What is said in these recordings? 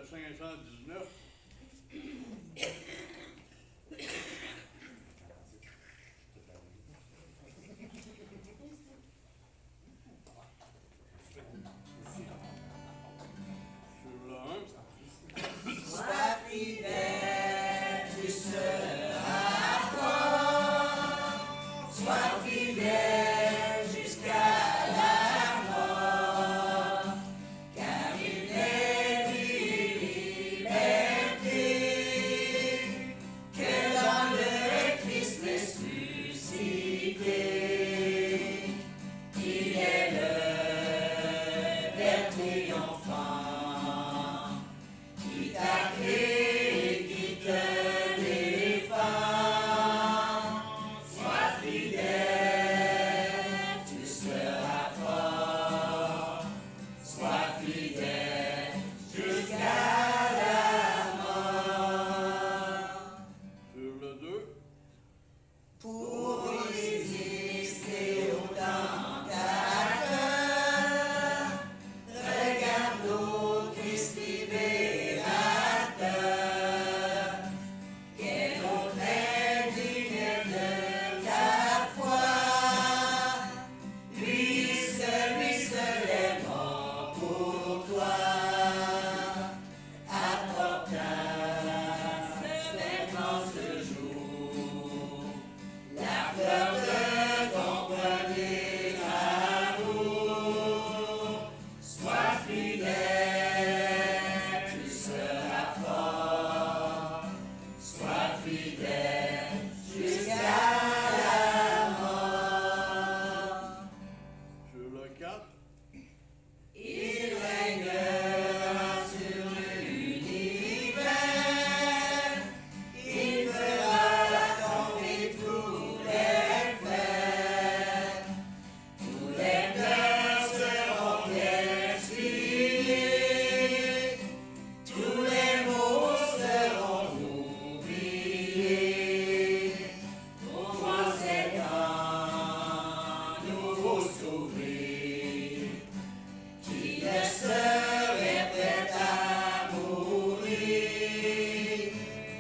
519. Sur le 1. Sois fidèle, tu seras fort. Sois fidèle jusqu'à la mort. Car il est liberté que dans le Christ ressuscité. Il est le Père triomphant qui t'a créé et qui te défend. Sois fidèle, tu seras fort. Sois fidèle jusqu'à la mort. Sur le 2. Pour résister au tentateur, regarde au Christ libérateur. Quel autre est digne de ta foi? Lui seul est mort pour toi. Apportant seulement ce jour la fleur de ton premier amour. Sois fidèle, tu seras fort. Sois fidèle jusqu'à la mort. Sur le 4. Il règnera sur l'univers. Il fera tomber tous les fers. Tous les cœurs seront expiés. Tous les maux seront oubliés. Pour moi c'est un nouveau sourire qui ne serait prêt à mourir.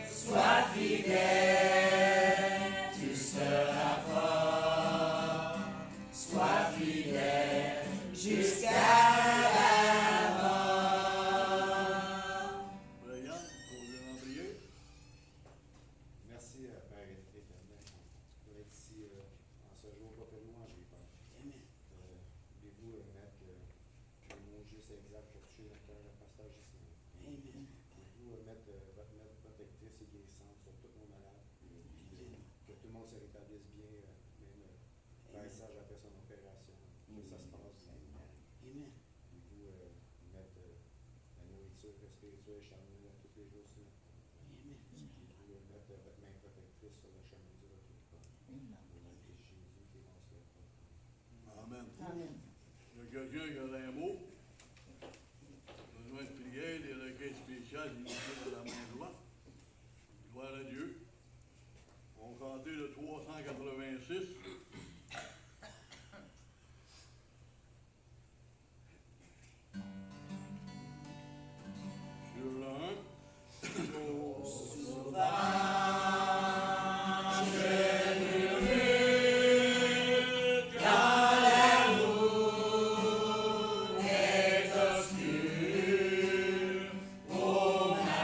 Sois fidèle, tu seras fort. Sois fidèle jusqu'à la mort. Brian, pour le calendrier. Merci, Père éternel, pour être ici en ce jour, pas de louange et Père. Voulez-vous mettre les mots justes et exacts pour toucher le cœur de pasteur Justin? Voulez-vous mettre votre main protectrice et guérissante sur tous nos malades? Que tout le monde se rétablisse bien, même faire sage après son opération, que ça se passe bien. Voulez-vous mettre la nourriture spirituelle et charnelle tous les jours sur notre corps? Voulez-vous mettre votre main protectrice sur le chemin du retour? Au nom de Jésus qui est dans ce corps. Amen. Il y a quelqu'un qui a un mot. Besoin de prière, des requêtes spéciales, il nous fait la main droite. Gloire à Dieu. On va chanter le 386. Sur le 1. Souvent je murmure quand l'amour est obscur. Oh ma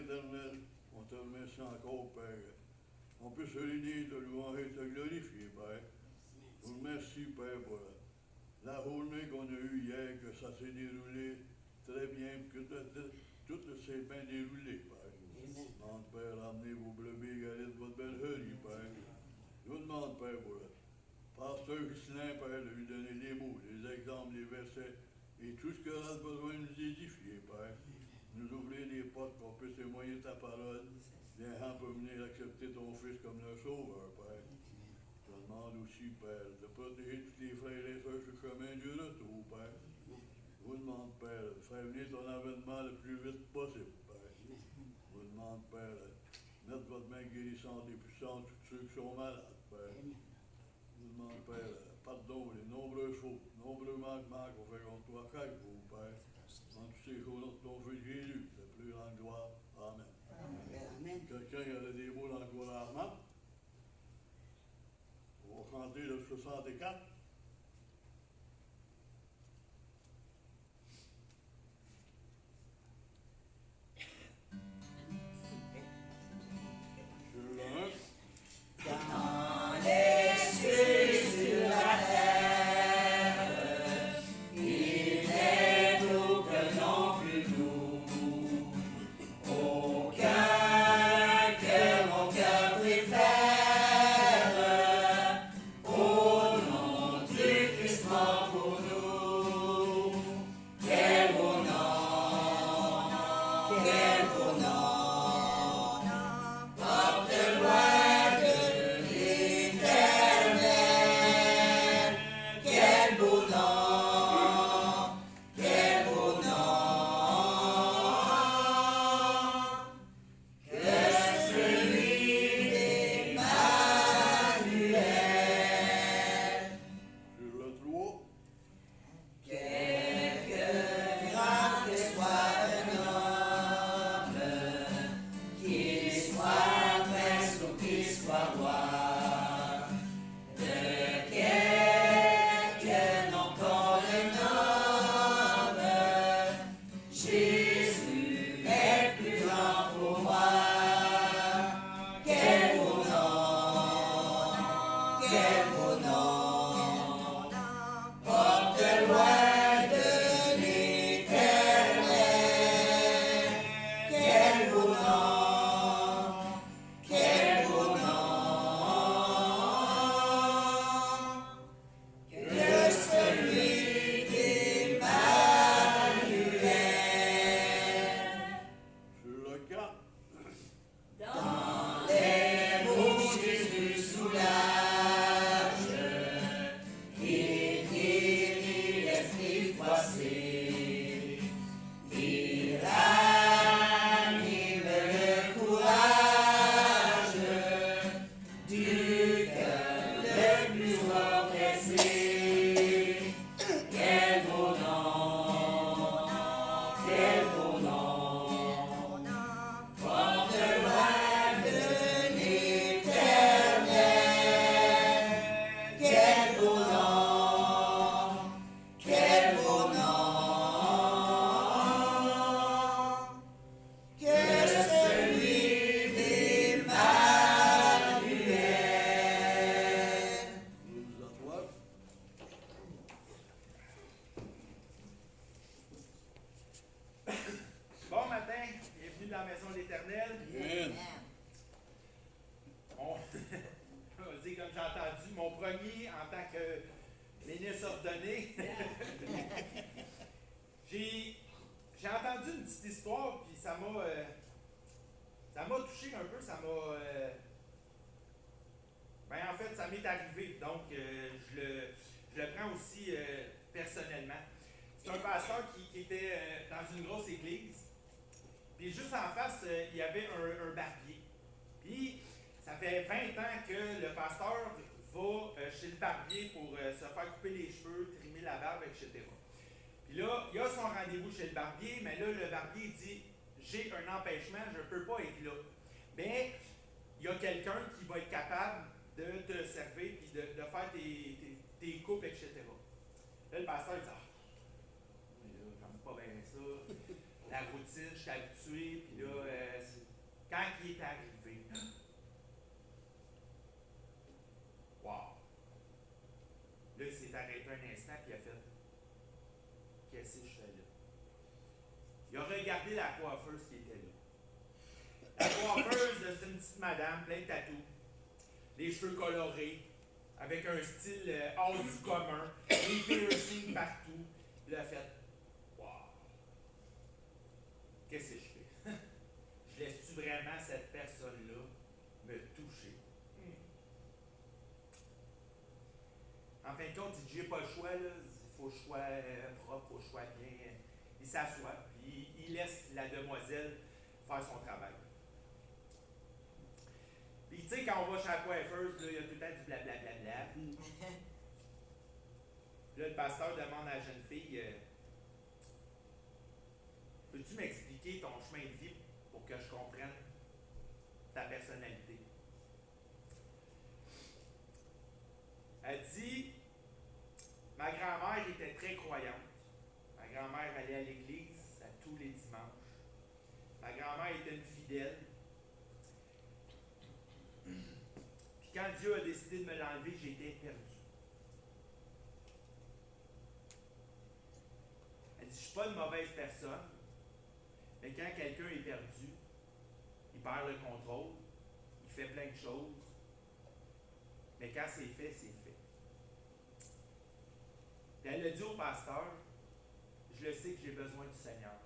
éternel, on te remercie encore, Père. On peut se réunir, te louer et te glorifier, Père. Je vous remercie, Père, pour la journée qu'on a eue hier, que ça s'est déroulé très bien, que tout s'est bien déroulé, Père. Je vous demande, Père, amenez vos brebis égarées de votre bergerie, Père. Je vous demande, Père, pour le pasteur Ghislain, Père, de lui donner les mots, les exemples, les versets, et tout ce qu'elle a besoin de nous édifier, Père. Nous ouvrir les portes qu'on puisse témoigner ta parole. Les gens peuvent venir accepter ton Fils comme leur sauveur, Père. Je te demande aussi, Père, de protéger tous les frères et sœurs sur le chemin du retour, Père. Je vous demande, Père, de faire venir ton avènement le plus vite possible, Père. Je vous demande, Père, de mettre votre main guérissante et puissante sur tous ceux qui sont malades, Père. Je vous demande, Père, pardon les nombreuses fautes, nombreux manquements qu'on fait contre toi chaque jour, Père. Dans toutes ces choses, dans ton Fils Jésus, le plus grande gloire. Amen. Amen. Quelqu'un a des mots d'encouragement? On va chanter le 64. Sur le 1. Dans les cieux sur la terre, il n'est aucun nom plus doux, aucun que mon cœur préfère. Au nom du Christ mort pour nous, quel beau nom, quel beau nom. Porte loin de l'éternel, quel beau nom, quel beau nom, que celui d'Emmanuel. Sur le 3. Quelque grand que soit un homme, qu'il soit prince ou qu'il soit roi, de quelque nom qu'on le nomme, Jésus est plus grand pour moi. Quel beau nom, quel beau nom, porte loin de l'éternel, quel beau nom, quel beau nom, que celui d'Emmanuel. Sur le 4. Dans les mots Jésus soulage, il guérit l'esprit froissé, il ranime le courage du cœur le plus oppressé. Quel beau nom, quel beau nom, porte loin de l'éternel, quel beau nom, quel beau nom, que celui d'Emmanuel. Nous nous asseoir. Bon matin, bienvenue dans la maison de l'Éternel. Amen. On va dire comme j'ai entendu, mon premier en tant que ministre ordonné. J'ai entendu une petite histoire, puis ça m'a touché un peu, ça m'a... ben en fait, ça m'est arrivé, donc je le prends aussi personnellement. C'est un pasteur qui était dans une grosse église. Puis juste en face, il y avait un barbier. Puis ça fait 20 ans que le pasteur va chez le barbier pour se faire couper les cheveux, trimer la barbe, etc. Puis là, il a son rendez-vous chez le barbier, mais là, le barbier dit « J'ai un empêchement, je ne peux pas être là. » Mais il y a quelqu'un qui va être capable de te servir et de faire tes coupes, etc. Là, le pasteur dit « Ah, mais là, j'aime pas bien ça. La routine, je suis habitué, puis là, instant, puis il a fait qu'est-ce que je fais là? Il a regardé la coiffeuse qui était là. La coiffeuse, c'est une petite madame, plein de tatous, les cheveux colorés, avec un style hors du commun, des piercings partout. Il a fait wow! Qu'est-ce que je fais? Je laisse-tu vraiment cette personne-là me toucher? En fin de compte, il dit j'ai pas le choix, là. Il faut que je sois propre, il faut que je sois bien. Il s'assoit, puis il laisse la demoiselle faire son travail. Puis tu sais, quand on va chez la coiffeuse, là, il y a tout le temps du blablabla. Là, le pasteur demande à la jeune fille peux-tu m'expliquer ton chemin de vie pour que je comprenne ta personnalité? Elle dit ma grand-mère était très croyante. Ma grand-mère allait à l'église à tous les dimanches. Ma grand-mère était une fidèle. Puis quand Dieu a décidé de me l'enlever, j'étais perdu. Elle dit, je ne suis pas une mauvaise personne, mais quand quelqu'un est perdu, il perd le contrôle, il fait plein de choses, mais quand c'est fait, c'est fait. Puis elle a dit au pasteur, je le sais que j'ai besoin du Seigneur.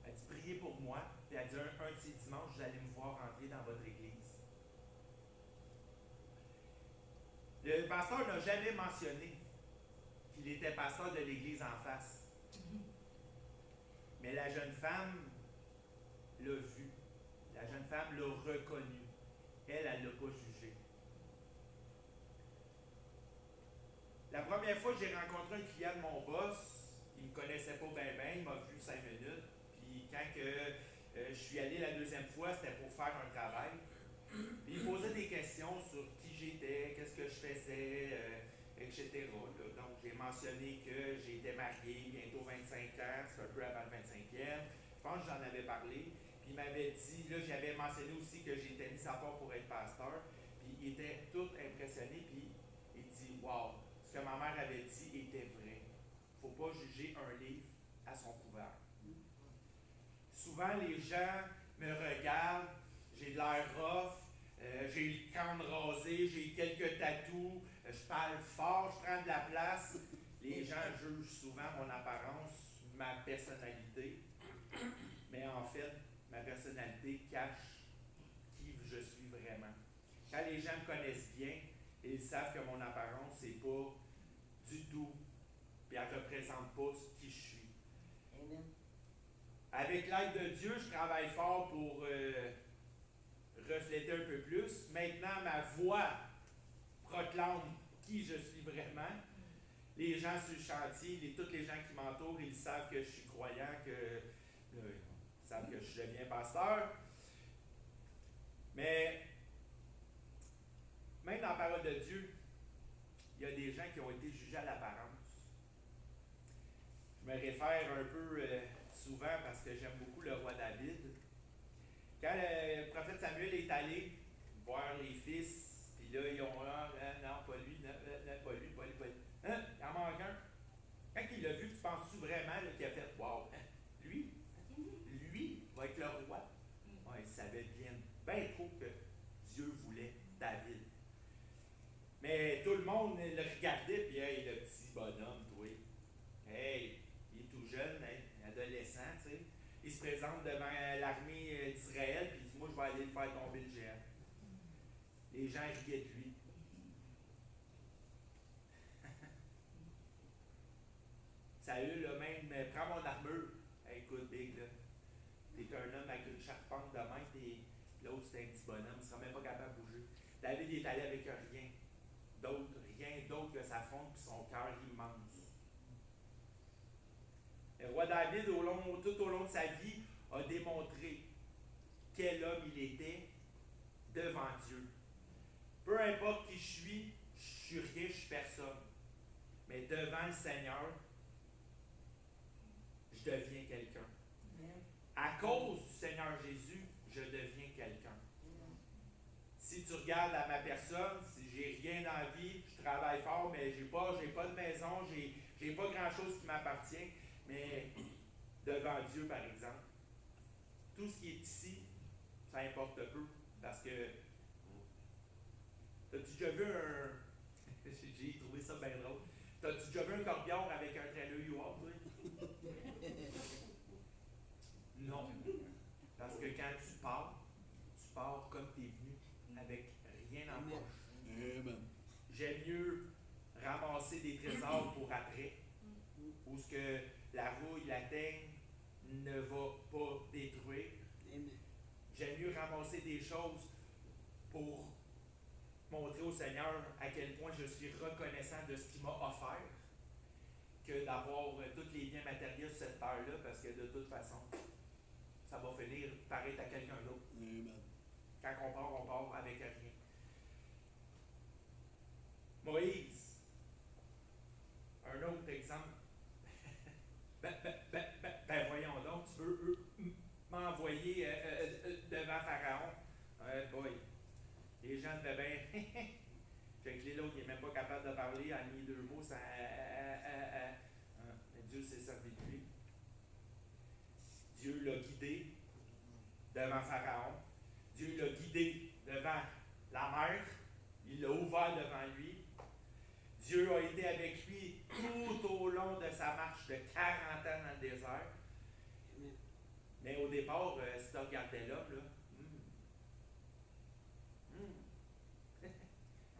Elle dit, priez pour moi. Puis elle dit, un de ces dimanches, vous allez me voir rentrer dans votre église. Le pasteur n'a jamais mentionné qu'il était pasteur de l'église en face. Mais la jeune femme l'a vu. La jeune femme l'a reconnu. Elle ne l'a pas jugé. La première fois que j'ai rencontré un client de mon boss, il ne me connaissait pas bien, il m'a vu 5 minutes. Puis quand je suis allé la deuxième fois, c'était pour faire un travail. Puis il posait des questions sur qui j'étais, qu'est-ce que je faisais, etc. Là. Donc j'ai mentionné que j'étais marié, bientôt 25 ans, c'est un peu avant le 25e. Je pense que j'en avais parlé. Puis il m'avait dit, là j'avais mentionné aussi que j'étais mis à part pour être pasteur. Puis il était tout impressionné. Puis il dit, wow, ce que ma mère avait dit était vrai. Il ne faut pas juger un livre à son couvert. Souvent, les gens me regardent, j'ai de l'air rough, j'ai le crâne rasé, j'ai quelques tatous, je parle fort, je prends de la place. Les gens jugent souvent mon apparence, ma personnalité. Mais en fait, ma personnalité cache qui je suis vraiment. Quand les gens me connaissent bien, ils savent que mon apparence, c'est pas du tout, puis elle ne représente pas qui je suis. Amen. Avec l'aide de Dieu, je travaille fort pour refléter un peu plus. Maintenant, ma voix proclame qui je suis vraiment. Les gens sur le chantier, tous les gens qui m'entourent, ils savent que je suis croyant, ils savent que je deviens pasteur. Mais même dans la parole de Dieu, il y a des gens qui ont été jugés à l'apparence. Je me réfère un peu souvent parce que j'aime beaucoup le roi David. Quand le prophète Samuel est allé voir les fils, puis là, ils ont non, pas lui, pas lui. Hein? Il en manque un. Quand il l'a vu, tu penses-tu vraiment là, qu'il a fait wow, hein? Lui va être le roi. Ouais, il savait bien trop que Dieu voulait David. Mais tout le monde le regardait, puis hey, le petit bonhomme, toi. Hey, il est tout jeune, hein, adolescent, tu sais. Il se présente devant l'armée d'Israël, puis il dit, moi, je vais aller le faire tomber le géant. Les gens riaient de lui. Saül, là, même, prends mon armure. Hey, écoute, Big, là, t'es un homme avec une charpente de main, puis l'autre, c'est un petit bonhomme, il ne sera même pas capable de bouger. David est allé avec rien d'autre que sa fronte et son cœur immense. Le roi David, tout au long de sa vie, a démontré quel homme il était devant Dieu. Peu importe qui je suis rien, je suis personne. Mais devant le Seigneur, je deviens quelqu'un. À cause du Seigneur Jésus, je deviens quelqu'un. Si tu regardes à ma personne, si j'ai rien dans la vie, je travaille fort, mais j'ai pas de maison, j'ai pas grand-chose qui m'appartient, mais devant Dieu, par exemple, tout ce qui est ici, ça importe peu, parce que t'as-tu déjà vu un... J'ai trouvé ça bien drôle. T'as-tu déjà vu un corbillard avec un trailer U-Haul, toi? Non. Parce que quand tu pars comme tu es venu, avec rien en poche. Amen. J'aime mieux ramasser des trésors pour après, où ce que la rouille, la teigne ne va pas détruire. J'aime mieux ramasser des choses pour montrer au Seigneur à quel point je suis reconnaissant de ce qu'il m'a offert, que d'avoir tous les biens matériels sur cette terre-là, parce que de toute façon, ça va finir par être à quelqu'un d'autre. Amen. Quand on part avec rien. Moïse, un autre exemple. Voyons donc, tu veux m'envoyer devant Pharaon. Boy, les gens devaient bien. Fait que l'autre, il n'est même pas capable de parler en mis deux mots. Mais Dieu s'est servi de lui. Dieu l'a guidé devant Pharaon. Dieu l'a guidé devant la mer. Il l'a ouvert devant lui. Dieu a été avec lui tout au long de sa marche de 40 ans dans le désert. Mais au départ, si tu regardais l'homme, là,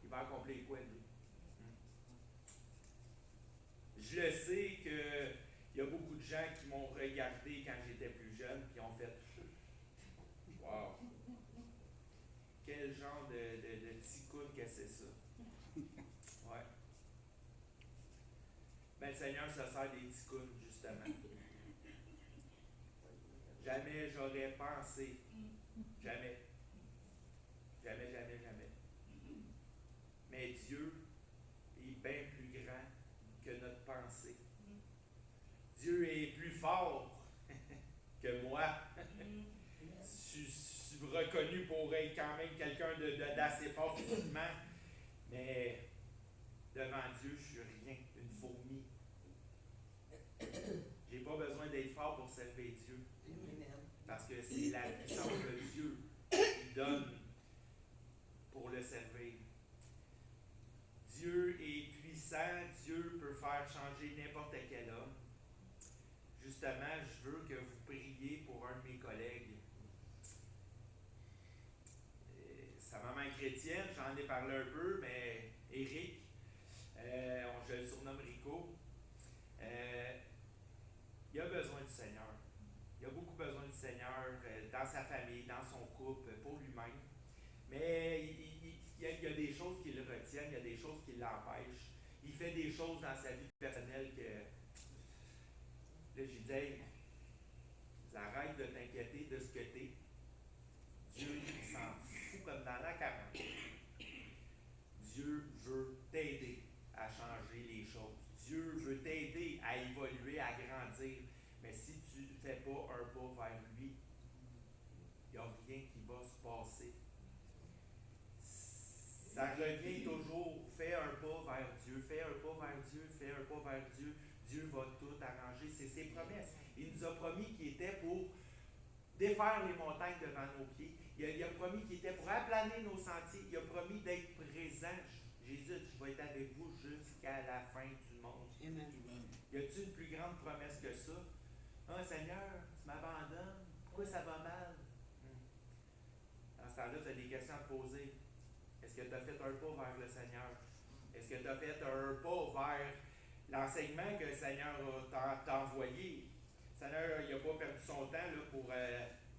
il va accomplir quoi, lui? Je le sais qu'il y a beaucoup de gens qui m'ont regardé quand j'étais plus jeune, qui ont fait wow! Quel genre de ticoune que c'est ça? Ouais. Ben, le Seigneur se sert des ticounes, justement. Jamais j'aurais pensé. Jamais. Jamais. Mais Dieu est bien plus grand que notre pensée. Dieu est plus fort que moi. Je suis reconnu pour être quand même quelqu'un d'assez fort physiquement, mais devant Dieu, je suis rien, une fourmi. J'ai pas besoin d'être fort pour servir Dieu. Parce que c'est la puissance de Dieu qui donne pour le servir. Dieu est puissant, Dieu peut faire changer n'importe quel homme. Justement, je veux que vous priez pour un de mes collègues. Sa maman est chrétienne, j'en ai parlé un peu, mais Éric, je le surnomme Rico, il a besoin du Seigneur. Il a beaucoup besoin du Seigneur dans sa famille, dans son couple, pour lui-même. Mais il y a des choses qui le retiennent, il y a des choses qui l'empêchent. Il fait des choses dans sa vie personnelle que... Là, j'ai dit, hey, arrête de t'inquiéter de ce que t'es. Dieu, il s'en fout comme dans la 40. Dieu veut t'aider à changer les choses. Dieu veut t'aider à évoluer, à grandir. Mais si tu ne fais pas un pas vers lui, il n'y a rien qui va se passer. Ça revient toujours, fais un pas vers Dieu, fais un pas vers Dieu, fais un pas vers Dieu. Dieu va tout arranger. C'est ses promesses. Il nous a promis qu'il était pour défaire les montagnes devant nos pieds. Il a promis qu'il était pour aplaner nos sentiers. Il a promis d'être présent. Jésus, je vais être avec vous jusqu'à la fin du monde. Amen. Y a-t-il une plus grande promesse que ça? Ah, Seigneur, tu m'abandonnes. Pourquoi ça va mal? Dans ce temps-là, tu as des questions à te poser. Est-ce que tu as fait un pas vers le Seigneur? Est-ce que tu as fait un pas vers l'enseignement que le Seigneur t'a envoyé? Le Seigneur, il n'a pas perdu son temps là, pour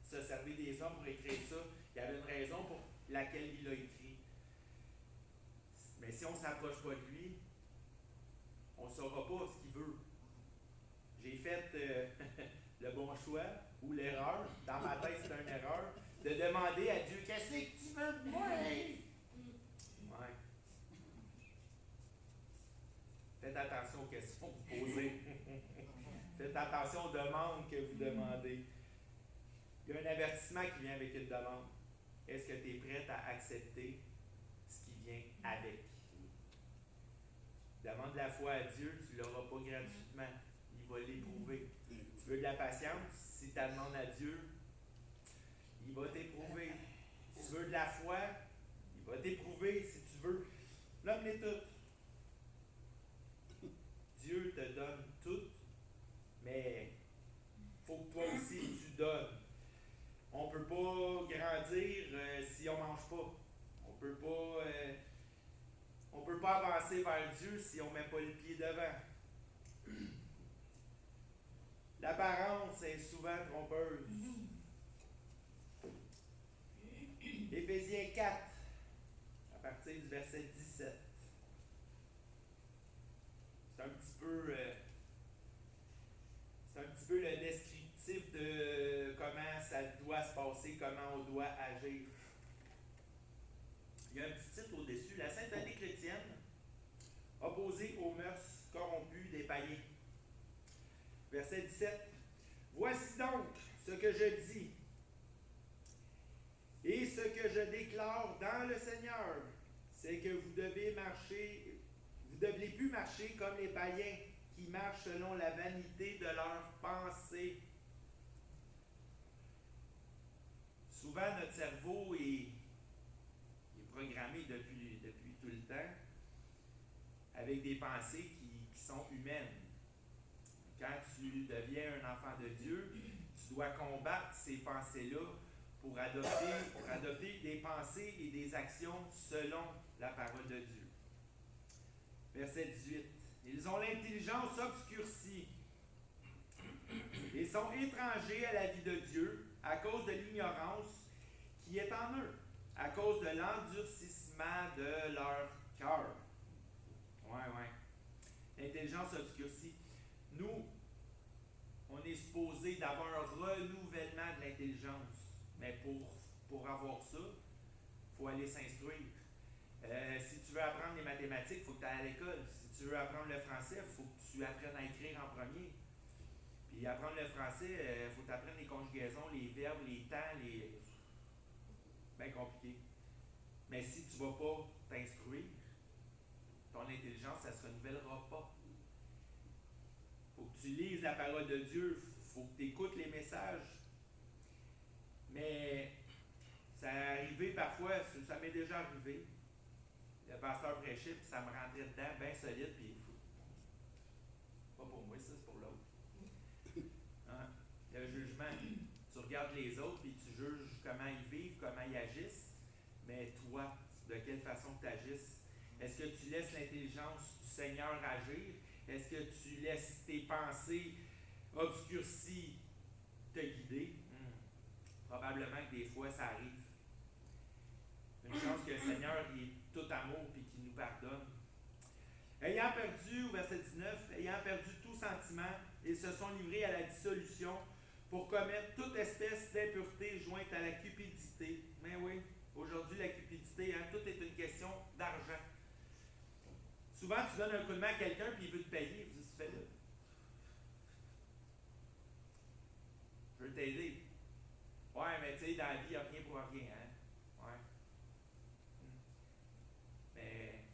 se servir des hommes pour écrire ça. Il y avait une raison pour laquelle il l'a écrit. Mais si on ne s'approche pas de lui, on ne saura pas ce qu'il veut. J'ai fait le bon choix ou l'erreur, dans ma tête c'est une erreur, de demander à Dieu, qu'est-ce que tu veux de moi? Ouais. Faites attention aux questions que vous posez. Faites attention aux demandes que vous demandez. Il y a un avertissement qui vient avec une demande. est-ce que tu es prête à accepter ce qui vient avec? Demande la foi à Dieu, tu ne l'auras pas gratuitement. Il va l'éprouver. Tu veux de la patience? Si tu la demandes à Dieu, il va t'éprouver. Si tu veux de la foi, il va t'éprouver. Si tu veux, l'homme est tout. Dieu te donne tout, mais il faut que toi aussi tu donnes. On ne peut pas grandir si on ne mange pas. On peut pas avancer vers Dieu si on ne met pas le pied devant. L'apparence est souvent trompeuse. Éphésiens 4, à partir du verset 17. C'est un petit peu le descriptif de comment ça doit se passer, comment on doit agir. Il y a un petit titre au-dessus, la sainteté chrétienne, opposée aux mœurs corrompues des païens. Verset 17. Voici donc ce que je dis et ce que je déclare dans le Seigneur, c'est que vous devez plus marcher comme les païens qui marchent selon la vanité de leurs pensées. Souvent, notre cerveau est programmé depuis tout le temps avec des pensées qui sont humaines. Quand tu deviens un enfant de Dieu, tu dois combattre ces pensées-là pour adopter des pensées et des actions selon la parole de Dieu. Verset 18. Ils ont l'intelligence obscurcie et sont étrangers à la vie de Dieu à cause de l'ignorance qui est en eux, à cause de l'endurcissement de leur cœur. L'intelligence obscurcie. Nous, on est supposé d'avoir un renouvellement de l'intelligence. Mais pour avoir ça, il faut aller s'instruire. Si tu veux apprendre les mathématiques, il faut que tu ailles à l'école. Si tu veux apprendre le français, il faut que tu apprennes à écrire en premier. Puis apprendre le français, il faut que tu apprennes les conjugaisons, les verbes, les temps, bien compliqué. Mais si tu ne vas pas t'instruire, ton intelligence, ça ne se renouvellera pas. Il faut que tu lises la parole de Dieu, il faut que tu écoutes les messages. Mais ça est arrivé parfois, ça m'est déjà arrivé. Le pasteur prêchait, puis ça me rentrait dedans, bien solide, puis pas pour moi, ça, c'est pour l'autre. Hein? Le jugement, tu regardes les autres, puis tu juges comment ils vivent, comment ils agissent, mais toi, de quelle façon tu agisses? Est-ce que tu laisses l'intelligence du Seigneur agir? Est-ce que tu laisses tes pensées obscurcies te guider? Probablement que des fois, ça arrive. Une chance que le Seigneur il est tout amour et qu'il nous pardonne. Ayant perdu, au verset 19, ayant perdu tout sentiment, ils se sont livrés à la dissolution pour commettre toute espèce d'impureté jointe à la cupidité. Mais oui, aujourd'hui, la cupidité, tout est une question d'argent. Souvent, tu donnes un coup de main à quelqu'un puis il veut te payer. Tu dis, fais-le. Je veux t'aider. Ouais, mais tu sais, dans la vie, il n'y a rien pour rien. Ouais. Mais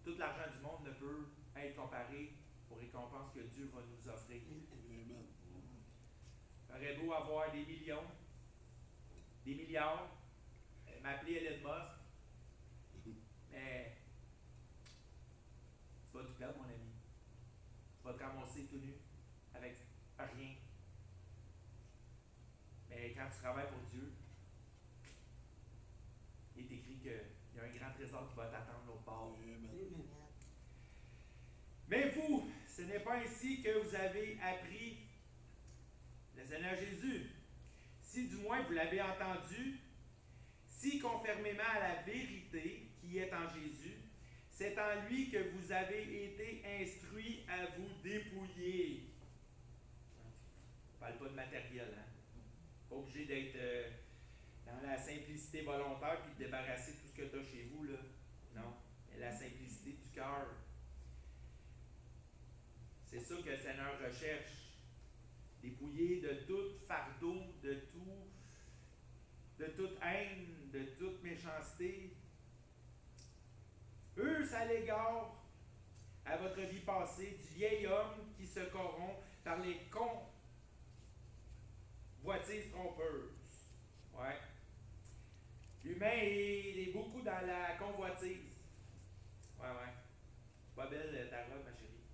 tout l'argent du monde ne peut être comparé aux récompenses que Dieu va nous offrir. Il aurait beau avoir des millions, des milliards, m'appeler Elon Musk, mais tu vas tout perdre, mon ami. Tu vas te ramasser tout nu, avec rien. Mais quand tu travailles pour Dieu, il est écrit qu'il y a un grand trésor qui va t'attendre l'autre bord. Mais vous, ce n'est pas ainsi que vous avez appris le Seigneur Jésus. Si du moins vous l'avez entendu, si conformément à la vérité qui est en Jésus, c'est en lui que vous avez été instruits à vous dépouiller. On ne parle pas de matériel, Pas obligé d'être dans la simplicité volontaire puis de débarrasser tout ce que tu as chez vous, là. Non. Mais la simplicité du cœur. C'est ça que le Seigneur recherche. Dépouiller de tout fardeau, de toute haine, de égard à votre vie passée, du vieil homme qui se corrompt par les convoitises trompeuses. Ouais. L'humain est beaucoup dans la convoitise. Ouais. Pas belle ta robe, ma chérie.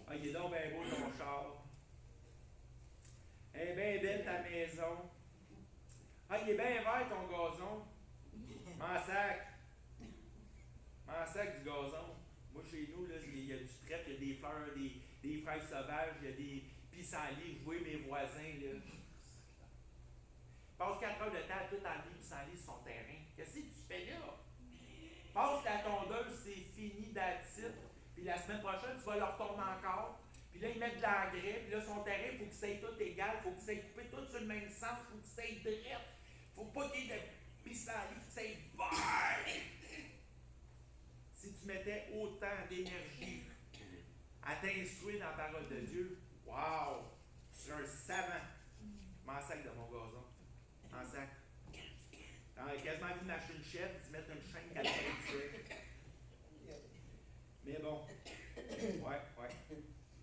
Ah, il est donc bien beau ton char. Elle est bien belle ta maison. Ah, il est bien vert ton gazon. M'en sac du gazon. Moi, chez nous, là, il y a du trèfle, il y a des fleurs, des fraises sauvages, il y a des pissenlits. Je vois mes voisins, là. Passe 4 heures de temps tout en vie pissenlits sur son terrain. Qu'est-ce que tu fais là? Passe la tondeuse, c'est fini d'attitude. Puis la semaine prochaine, tu vas leur tourner encore. Puis là, ils mettent de l'engrais. Puis là, son terrain, il faut qu'il soit tout égal. Il faut qu'il soit coupé tout sur le même sens. Il faut qu'il soit droit. Il ne faut pas qu'il y ait de pissenlits. Il faut qu'il soit vert. Si tu mettais autant d'énergie à t'instruire dans la parole de Dieu, wow! Tu es un savant. M'en sac de mon gazon. M'en sac. T'as quasiment envie de m'acheter une chèvre, d'y mettre une chaîne 4 Mais bon, ouais.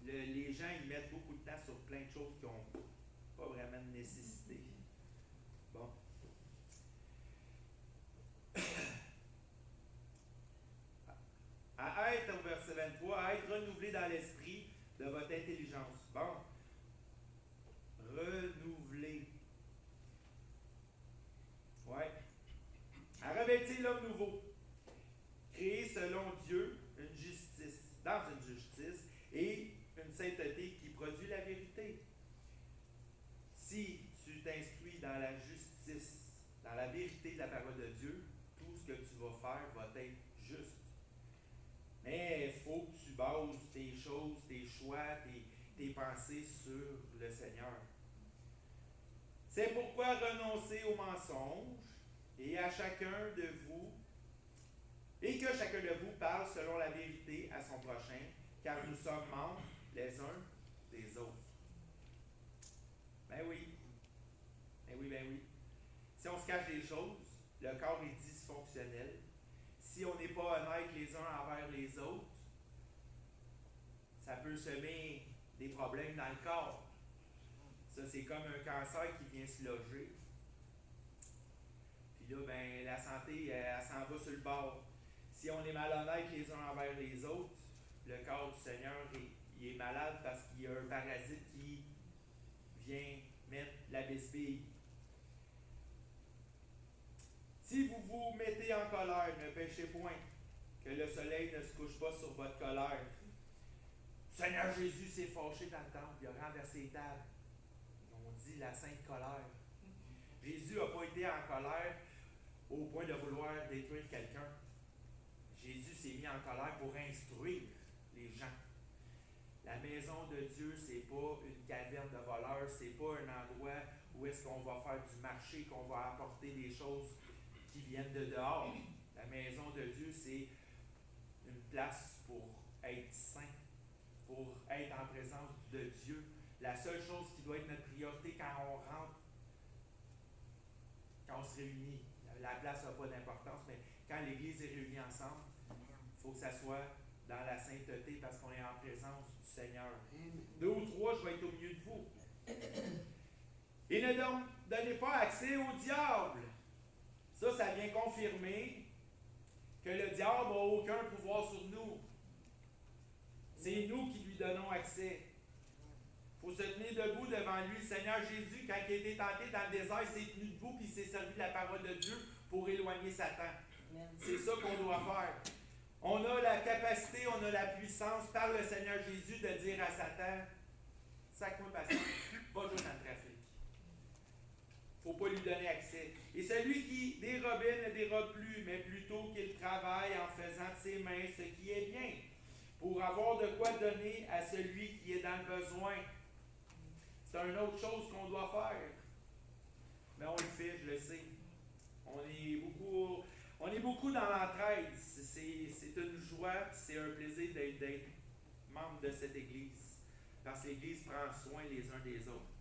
Les gens, ils mettent beaucoup de temps sur plein de choses qui n'ont pas vraiment de nécessité. Bon. À être, au verset 23, à être renouvelé dans l'esprit de votre intelligence. Bon. Renouvelé. Ouais. À revêtir l'homme nouveau. Créé selon Dieu une justice, dans une justice et une sainteté qui produit la vérité. Si tu t'instruis dans la justice, dans la vérité de la parole de Dieu, tout ce que tu vas faire va être juste. Mais il faut que tu bases tes choses, tes choix, tes pensées sur le Seigneur. C'est pourquoi renoncez au mensonge et à chacun de vous, et que chacun de vous parle selon la vérité à son prochain, car nous sommes membres les uns des autres. Ben oui. Si on se cache des choses, le corps est dysfonctionnel. Si on n'est pas honnête les uns envers les autres, ça peut semer des problèmes dans le corps. Ça, c'est comme un cancer qui vient se loger. Puis là, ben, la santé, elle s'en va sur le bord. Si on est malhonnête les uns envers les autres, le corps du Seigneur, il est malade parce qu'il y a un parasite qui vient mettre la bisbille. Si vous vous mettez en colère, ne péchez point, que le soleil ne se couche pas sur votre colère. Seigneur Jésus s'est fâché dans le temple, il a renversé les tables. On dit la sainte colère. Jésus n'a pas été en colère au point de vouloir détruire quelqu'un. Jésus s'est mis en colère pour instruire les gens. La maison de Dieu, c'est pas une caverne de voleurs, c'est pas un endroit où est-ce qu'on va faire du marché, qu'on va apporter des choses qui viennent de dehors. La maison de Dieu, c'est une place pour être saint, pour être en présence de Dieu. La seule chose qui doit être notre priorité quand on rentre, quand on se réunit, la place n'a pas d'importance, mais quand l'Église est réunie ensemble, il faut que ça soit dans la sainteté parce qu'on est en présence du Seigneur. 2 ou 3, je vais être au milieu de vous. Et ne donnez pas accès au diable. Ça vient confirmer que le diable n'a aucun pouvoir sur nous. C'est nous qui lui donnons accès. Il faut se tenir debout devant lui. Le Seigneur Jésus, quand il a été tenté dans le désert, il s'est tenu debout et il s'est servi de la parole de Dieu pour éloigner Satan. C'est ça qu'on doit faire. On a la capacité, on a la puissance par le Seigneur Jésus de dire à Satan, sac-moi patience, va jouer dans le trafic. Il ne faut pas lui donner accès. Et celui qui dérobait ne dérobe plus, mais plutôt qu'il travaille en faisant de ses mains ce qui est bien, pour avoir de quoi donner à celui qui est dans le besoin. C'est une autre chose qu'on doit faire. Mais on le fait, je le sais. On est beaucoup dans l'entraide. C'est une joie, c'est un plaisir d'être membre de cette Église. Parce que l'Église prend soin les uns des autres.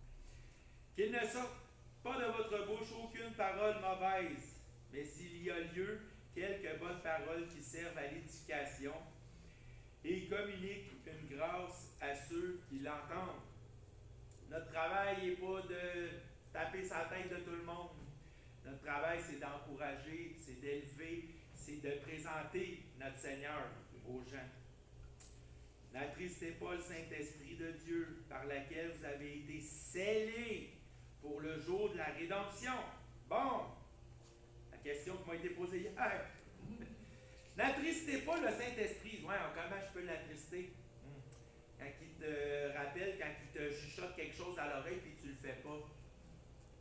Qu'il ne sorte pas de votre bouche aucune parole mauvaise, mais s'il y a lieu, quelques bonnes paroles qui servent à l'édification et communiquent une grâce à ceux qui l'entendent. Notre travail n'est pas de taper sa tête de tout le monde. Notre travail, c'est d'encourager, c'est d'élever, c'est de présenter notre Seigneur aux gens. N'attristez pas le Saint-Esprit de Dieu, par laquelle vous avez été scellés pour le jour de la rédemption. Bon, la question qui m'a été posée hier. N'attristez pas le Saint-Esprit. Ouais, comment je peux l'attrister? Quand il te rappelle, quand il te chuchote quelque chose à l'oreille puis tu le fais pas.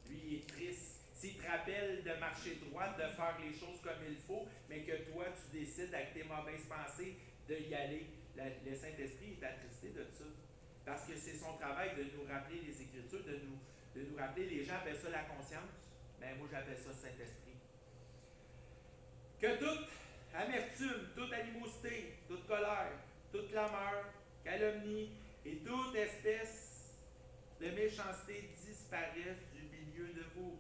Lui, il est triste. S'il te rappelle de marcher droit, de faire les choses comme il faut, mais que toi, tu décides avec tes mauvaises pensées d'y aller, le Saint-Esprit est attristé de ça. Parce que c'est son travail de nous rappeler les Écritures, de nous rappeler, les gens appellent ça la conscience, mais moi j'appelle ça Saint-Esprit. Que toute amertume, toute animosité, toute colère, toute clameur, calomnie et toute espèce de méchanceté disparaissent du milieu de vous.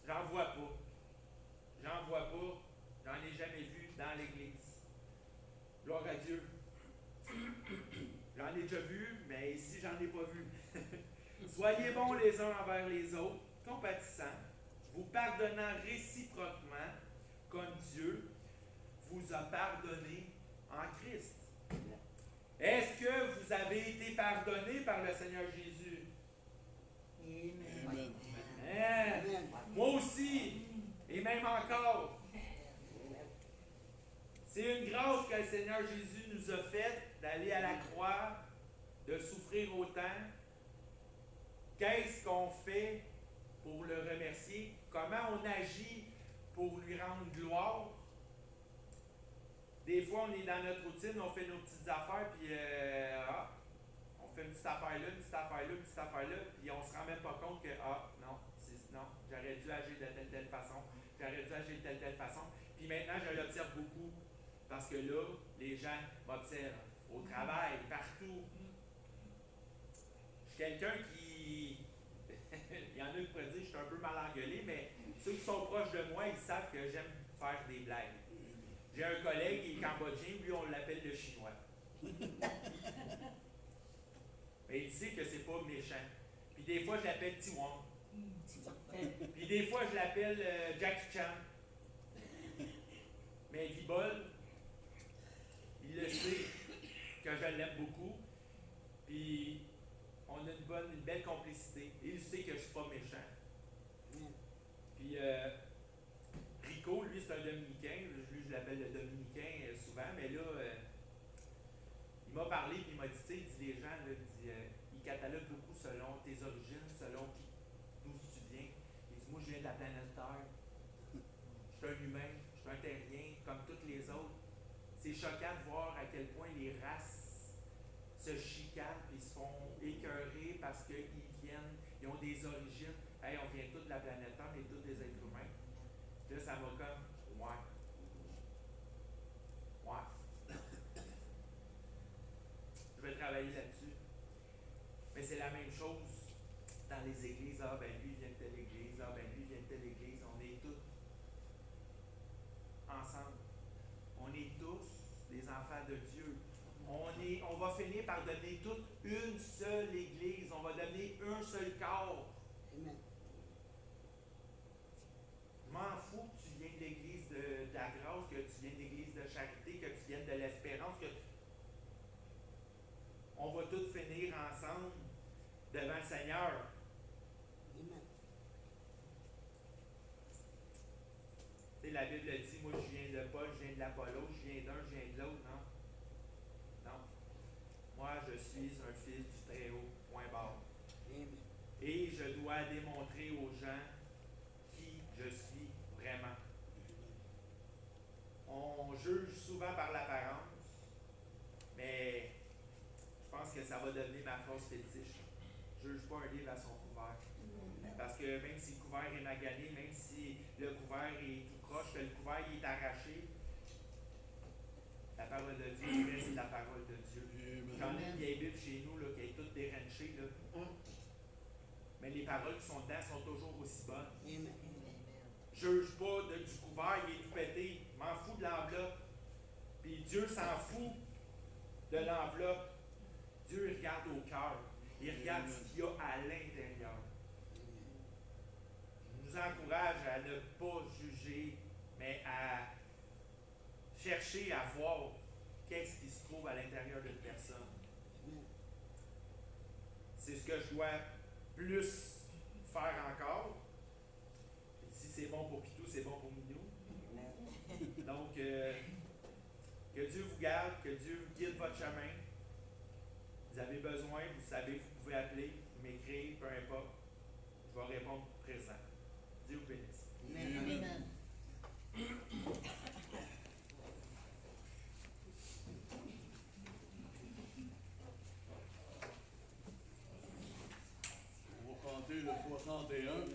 J'en vois pas. J'en vois pas. J'en ai jamais vu dans l'Église. Gloire à Dieu. J'en ai déjà vu, mais ici, j'en ai pas vu. Soyez bons les uns envers les autres, compatissants, vous pardonnant réciproquement, comme Dieu vous a pardonné en Christ. Est-ce que vous avez été pardonné par le Seigneur Jésus? Amen. Amen. Moi aussi, et même encore. C'est une grâce que le Seigneur Jésus nous a faite d'aller à la croix, de souffrir autant. Qu'est-ce qu'on fait pour le remercier? Comment on agit pour lui rendre gloire? Des fois, on est dans notre routine, on fait nos petites affaires, puis on fait une petite affaire là, une petite affaire là, une petite affaire là, puis on se rend même pas compte que, non, j'aurais dû agir de telle façon, j'aurais dû agir de telle façon. Puis maintenant, je l'observe beaucoup, parce que là, les gens m'observent, au travail, partout. Je suis quelqu'un qui... Il y en a qui pourraient dire que je suis un peu mal engueulé, mais ceux qui sont proches de moi, ils savent que j'aime faire des blagues. J'ai un collègue, il est cambodgien, lui on l'appelle le chinois. Mais il sait que c'est pas méchant. Puis des fois, je l'appelle Tiwong. Puis des fois, je l'appelle Jackie Chan. Mais il vole. Il le sait que je l'aime beaucoup. Puis on a une belle complicité. Il sait que je suis pas méchant. Puis Rico, lui, c'est un Dominicain. Lui, je l'appelle le Dominicain souvent, mais là, il m'a parlé, puis il m'a dit, tu sais, il dit les gens, là, il catalogue beaucoup selon tes origines, selon d'où tu viens. Il dit, moi, je viens de la planète Terre. Je suis un humain, je suis un terrien, comme tous les autres. C'est choquant de voir à quel point les races se chicanent et se font écœurer parce qu'ils viennent, ils ont des origines. Hey, on vient tous de la planète Terre, on est tous des êtres humains. Là, ça m'a comme, ouais. Je vais travailler là-dessus. Mais c'est la même chose dans les églises. Ah, ben lui, il vient de telle église. Ah, ben lui, il vient de telle église. On est tous ensemble. On est tous des enfants de Dieu. On va finir par devenir toute une seule église. On va devenir un seul corps. Amen. Je m'en fous que tu viennes de l'église de la grâce, que tu viennes de l'église de charité, que tu viennes de l'espérance, que on va tous finir ensemble devant le Seigneur. Amen. Tu sais, la Bible dit, moi je viens de Paul, je viens de l'Apollo, je viens d'un, je viens de l'autre, non? Non. Moi, je suis un fils du Très-Haut, point barre. Amen. Et je dois démontrer aux gens qui je suis vraiment. On juge souvent par l'apparence, mais je pense que ça va devenir ma phrase fétiche. Je ne juge pas un livre à son couvert. Parce que même si le couvert est magané, même si le couvert est tout croche, que le couvert est arraché, la parole de Dieu reste la parole de Dieu. J'en ai une vieille Bible chez nous là, qui est toute déranchée. Là. Mais les paroles qui sont dedans sont toujours aussi bonnes. Amen. juge pas du couvert, il est tout pété. Je m'en fous de l'enveloppe. Puis Dieu s'en fout de l'enveloppe. Dieu il regarde au cœur. Il regarde ce qu'il y a à l'intérieur. Je vous encourage à ne pas juger, mais à chercher à voir qu'est-ce qui se trouve à l'intérieur d'une personne. C'est ce que je dois plus faire encore. Et si c'est bon pour Pitou, c'est bon pour Minou. Donc, que Dieu vous garde, que Dieu guide votre chemin. Vous avez besoin, vous savez, vous pouvez appeler, m'écrire, peu importe. Je vais répondre présent. Dieu vous bénisse. Amen. On va chanter le 61.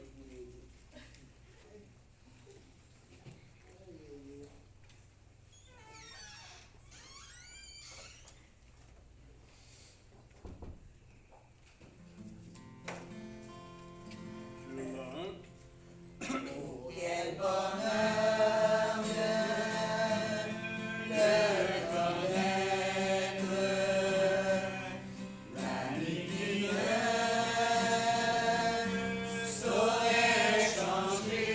Sur le 1. Quel bonheur de le connaître, l'ami qui ne saurait changer,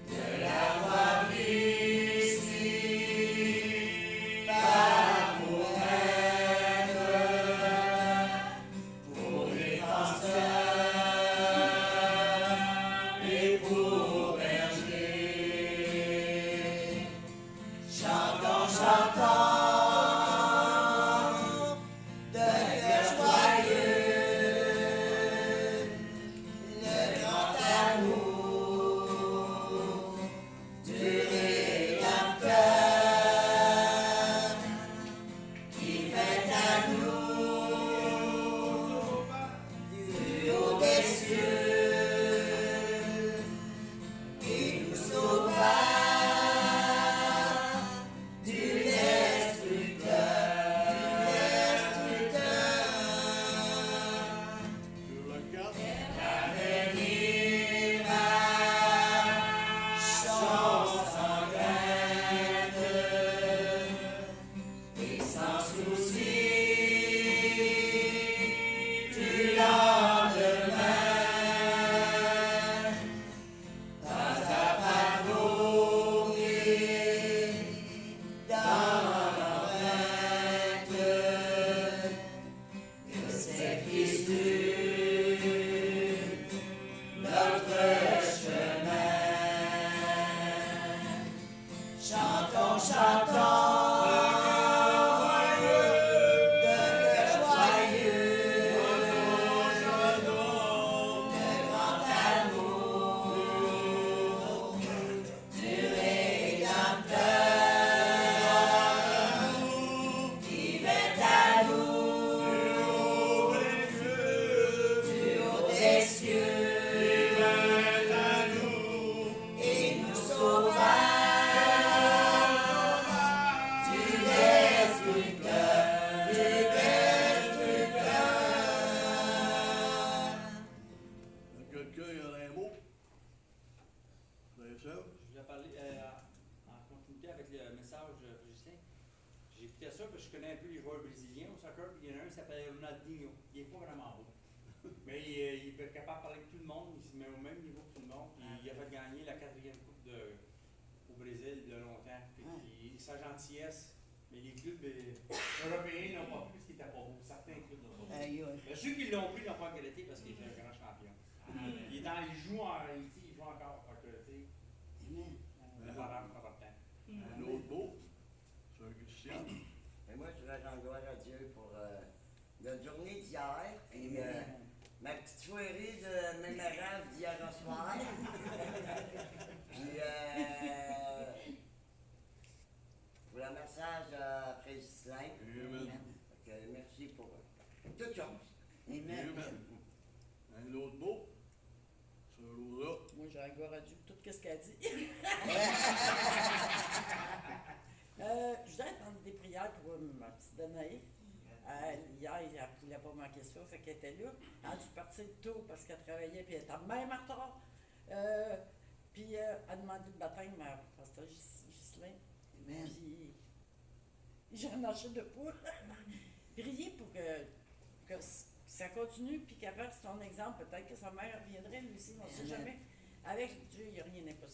de l'avoir ici par pour être, pour défenseur et pour berger. Chantons, chantons de cœur joyeux le grand amour du Rédempteur qui fait à nous du haut des cieux et nous sauva du destructeur, Sur le 4. L'avenir chance sans crainte et sans souci du lendemain. Pas à pas tomber dans l'empreinte que c'est Christ notre chemin. Chantons, chantons de cœur joyeux le grand amour du Rédempteur qui vint à nous du haut des cieux et nous sauva du destructeur, Quelqu'un y a un mot? Frère Serge? Je voulais parler en continuité avec le message de Justin. J'ai écouté ça parce que je connais un peu les joueurs brésiliens au soccer, puis il y en a un qui s'appelle Ronaldinho. Il n'est pas vraiment beau. Mais il est capable de parler avec tout le monde, il se met au même niveau que tout le monde. Puis il a fait gagner la 4e coupe au Brésil il y a longtemps. Puis sa gentillesse, mais les clubs européens n'ont pas pris parce qu'il n'était pas beau. Certains clubs n'ont pas pris. Mais ceux qui l'ont pris n'ont pas regretté parce qu'il était un grand champion. Il joue encore. Fait que, tu sais, on est pas important. Un autre mot? C'est un Christian. Et moi, je voudrais rendre gloire à Dieu pour notre journée d'hier et ma petite soirée de mémorable d'hier au soir. Puis, pour le message à Président. Amen. Merci pour toute chose. Amen. Un autre mot? Sœur Laura. Moi, j'ai gloire à Dieu pour tout ce qu'elle dit. Je voudrais prendre des prières pour ma petite Danaï. hier, elle ne voulait pas manquer ça, fait qu'elle était là. Elle a dû partir tôt parce qu'elle travaillait, puis elle était même en retard. Puis elle a demandé le baptême à pasteur Ghislain. Amen. Puis j'en achète de poule. Priez pour que ça continue, puis qu'elle fasse son exemple. Peut-être que sa mère reviendrait, lui aussi, on ne sait Amen. jamais. Avec Dieu, il n'y a rien d'impossible.